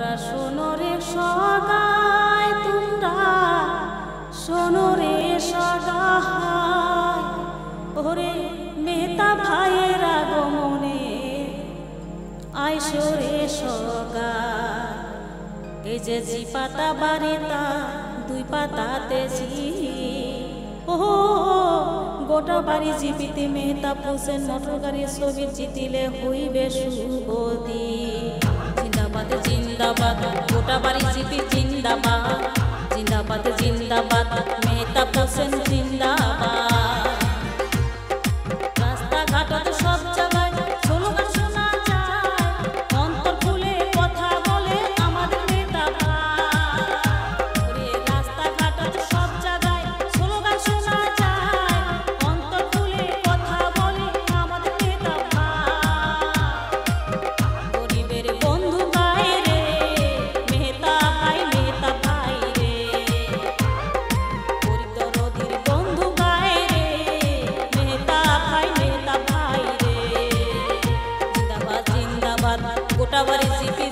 তোমরা শোনো রে সগাই, তোমরা শোনো রে সগাই, ওরে নেতা ভাইয়ের আগমনে আইসো রে সগাই। এই যে জি পাতা বাড়িতা দুই পাতাতে জি, ও গোটা বাড়ি জিপিতে মেহতা হোসেন মোটর গাড়ি ছবি জিতিলে হইবে শুভদি। জিন্দাবাদ জিন্দাবাদ গোটা বাড়ি জিপি জিন্দাবাদ, জিন্দাবাদ জিন্দাবাদ মেহতা হোসেন জিন্দাবাদ। রাস্তাঘাটত সব জায়গায় স্লোগান শোনা যায়, অন্তর খুলে কথা বলে আমাদের নেতা ভাই। রাস্তাঘাটত সব জায়গায় স্লোগান শোনা যায়, অন্তর খুলে কথা বলে আমাদের নেতা ভাই। গরিবের বন্ধু ভাই রে মেহতা ভাই, মেহতা ভাই রে, গরিব দরদির বন্ধু ভাই রে মেহতা ভাই, মেহতা ভাই রে। জিন্দাবাদ জিন্দাবাদ গোটা বাড়ি জিপি